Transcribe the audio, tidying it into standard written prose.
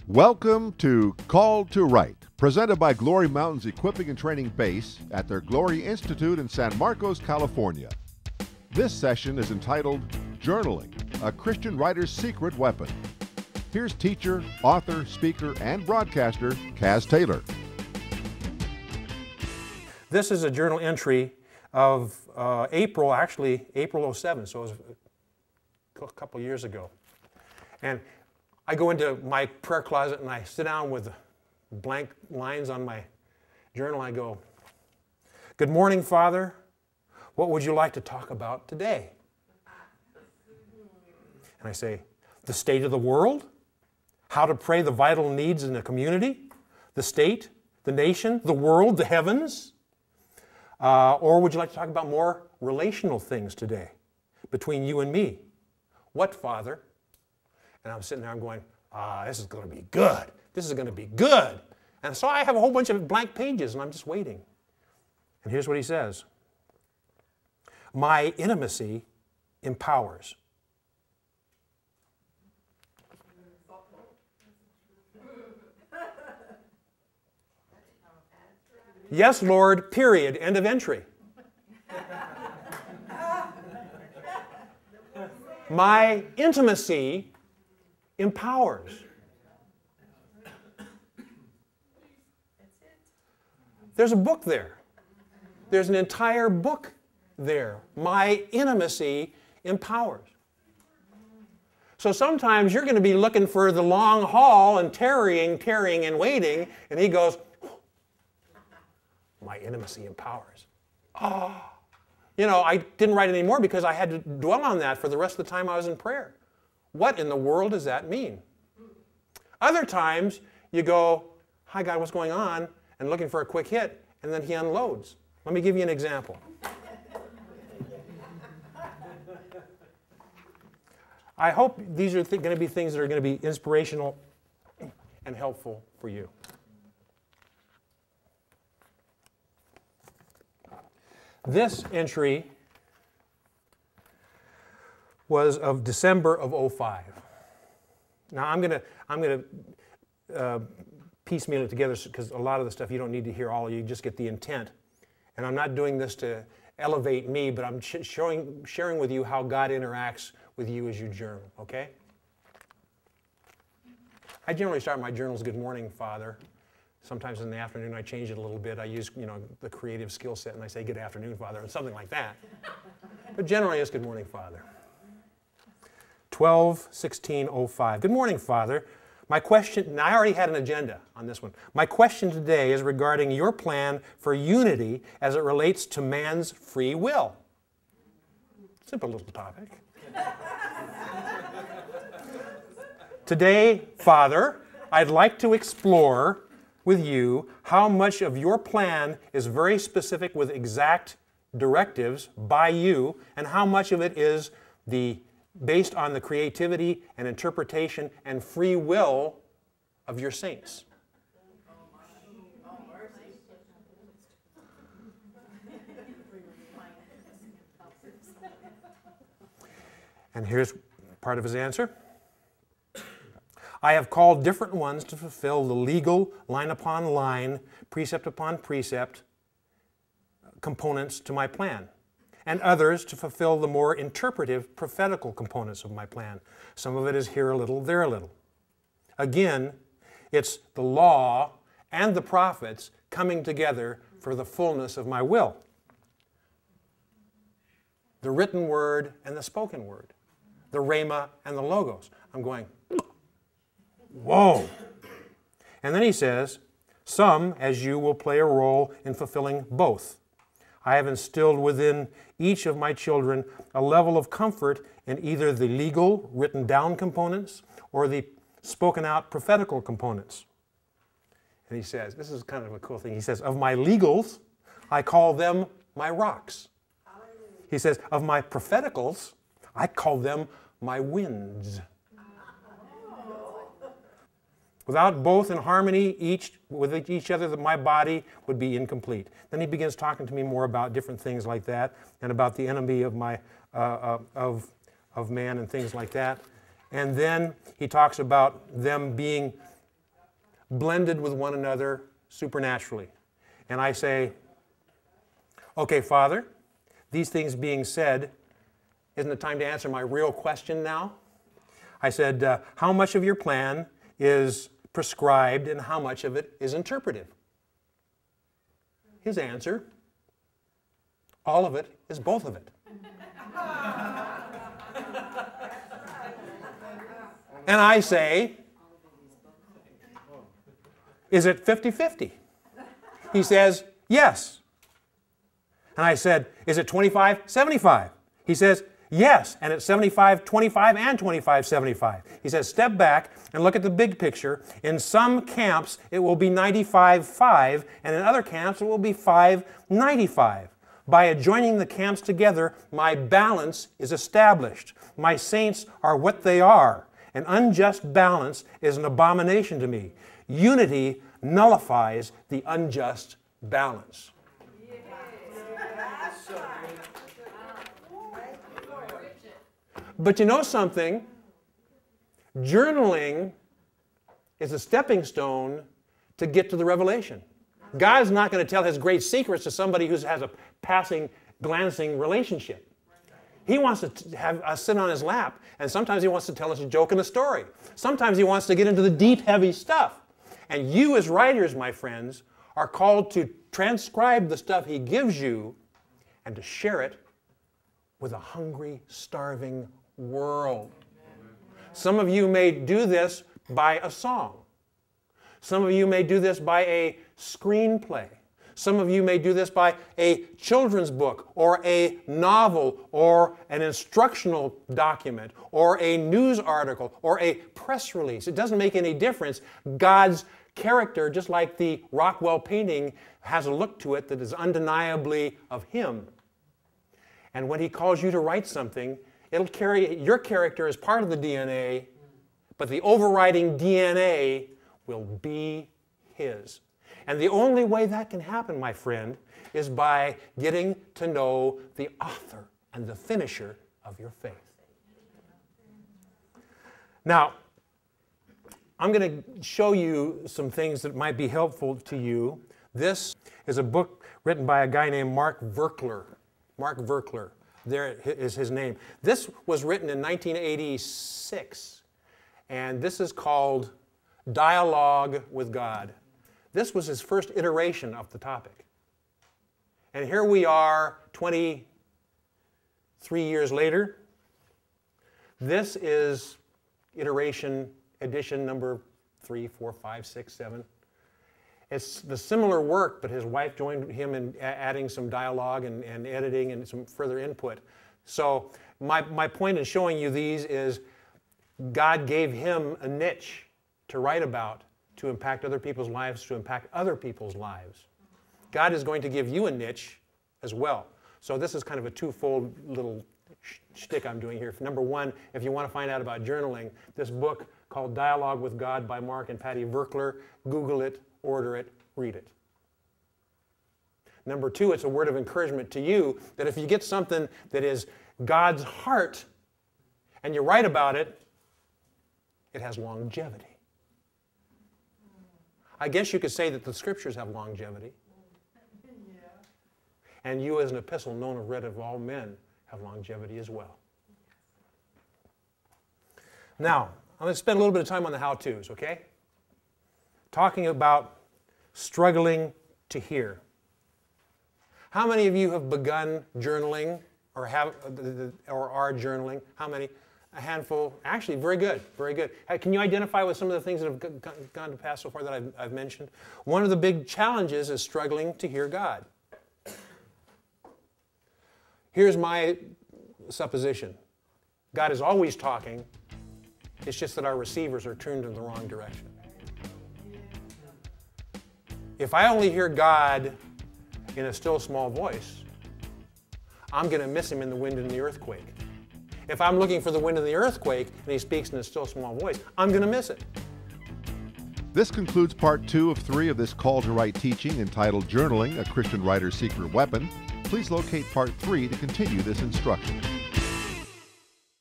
Welcome to Called to Write, presented by Glory Mountains Equipping and Training Base at their Glory Institute in San Marcos, California. This session is entitled Journaling, a Christian Writer's Secret Weapon. Here's teacher, author, speaker, and broadcaster, Caz Taylor. This is a journal entry of April 07, so it was a couple years ago. And I go into my prayer closet and I sit down with blank lines on my journal. I go, "Good morning, Father. What would you like to talk about today?" And I say, "The state of the world, how to pray the vital needs in the community, the state, the nation, the world, the heavens. Or would you like to talk about more relational things today between you and me?" "What, Father?" And I'm sitting there, I'm going, this is going to be good. This is going to be good. And so I have a whole bunch of blank pages, and I'm just waiting. And here's what he says. "My intimacy empowers." Yes, Lord, period, end of entry. My intimacy empowers. There's a book there. There's an entire book there. My intimacy empowers. So sometimes you're going to be looking for the long haul and tarrying and waiting, and he goes, "My intimacy empowers." Oh. You know, I didn't write any more because I had to dwell on that for the rest of the time I was in prayer. What in the world does that mean? Other times, you go, "Hi, God, what's going on?" and looking for a quick hit, and then he unloads. Let me give you an example. I hope these are going to be things that are going to be inspirational and helpful for you. This entry was of December of 05. Now I'm going to piecemeal it together because a lot of the stuff you don't need to hear all. You just get the intent. And I'm not doing this to elevate me, but I'm sharing with you how God interacts with you as you journal. Okay? I generally start my journals, "Good morning, Father." Sometimes in the afternoon I change it a little bit. I use, the creative skill set and I say, "Good afternoon, Father," or something like that. But generally it's "Good morning, Father." 12/16/05. "Good morning, Father. My question," and I already had an agenda on this one. "My question today is regarding your plan for unity as it relates to man's free will." Simple little topic. "Today, Father, I'd like to explore with you how much of your plan is very specific with exact directives by you, and how much of it is based on the creativity and interpretation and free will of your saints." And here's part of his answer. "I have called different ones to fulfill the legal, line upon line, precept upon precept components to my plan, and others to fulfill the more interpretive, prophetical components of my plan. Some of it is here a little, there a little. Again, it's the law and the prophets coming together for the fullness of my will. The written word and the spoken word. The rhema and the logos." I'm going, whoa. And then he says, "Some, as you, will play a role in fulfilling both. I have instilled within each of my children a level of comfort in either the legal, written down components or the spoken out prophetical components." And he says, this is kind of a cool thing, he says, "Of my legals, I call them my rocks." He says, "Of my propheticals, I call them my winds. Without both in harmony with each other, my body would be incomplete." Then he begins talking to me more about different things like that, and about the enemy of man and things like that. And then he talks about them being blended with one another supernaturally. And I say, okay, Father, these things being said, isn't it time to answer my real question now? I said, how much of your plan is prescribed and how much of it is interpretive? His answer, all of it is both of it. And I say, is it 50-50? He says, yes. And I said, is it 25-75? He says, yes, and it's 75-25 and 25-75. He says, step back and look at the big picture. In some camps, it will be 95-5, and in other camps, it will be 5-95. By adjoining the camps together, my balance is established. My saints are what they are. An unjust balance is an abomination to me. Unity nullifies the unjust balance. But you know something? Journaling is a stepping stone to get to the revelation. God's not going to tell His great secrets to somebody who has a passing, glancing relationship. He wants to have us sit on His lap, and sometimes He wants to tell us a joke and a story. Sometimes He wants to get into the deep, heavy stuff. And you as writers, my friends, are called to transcribe the stuff He gives you and to share it with a hungry, starving world. Some of you may do this by a song. Some of you may do this by a screenplay. Some of you may do this by a children's book or a novel or an instructional document or a news article or a press release. It doesn't make any difference. God's character, just like the Rockwell painting, has a look to it that is undeniably of Him. And when He calls you to write something, it'll carry your character as part of the DNA, but the overriding DNA will be His. And the only way that can happen, my friend, is by getting to know the author and the finisher of your faith. Now, I'm going to show you some things that might be helpful to you. This is a book written by a guy named Mark Verkler. Mark Verkler. There is his name. This was written in 1986, and this is called Dialogue with God. This was his first iteration of the topic. And here we are 23 years later. This is iteration, edition number 3, 4, 5, 6, 7. It's the similar work, but his wife joined him in adding some dialogue and editing and some further input. So my point in showing you these is God gave him a niche to write about, to impact other people's lives, to impact other people's lives. God is going to give you a niche as well. So this is kind of a twofold little shtick I'm doing here. Number one, if you want to find out about journaling, this book called Dialogue with God by Mark and Patty Verkler, Google it, order it, read it. Number two, it's a word of encouragement to you that if you get something that is God's heart and you write about it, it has longevity. I guess you could say that the Scriptures have longevity. And you as an epistle known and read of all men have longevity as well. Now, I'm going to spend a little bit of time on the how-tos, okay? Talking about struggling to hear. How many of you have begun journaling or are journaling? How many? A handful. Actually, very good, very good. Can you identify with some of the things that have gone to pass so far that I've mentioned? One of the big challenges is struggling to hear God. Here's my supposition. God is always talking. It's just that our receivers are tuned in the wrong direction. If I only hear God in a still small voice, I'm going to miss Him in the wind and the earthquake. If I'm looking for the wind and the earthquake and He speaks in a still small voice, I'm going to miss it. This concludes part 2 of 3 of this Call to Write teaching entitled Journaling, a Christian Writer's Secret Weapon. Please locate part 3 to continue this instruction.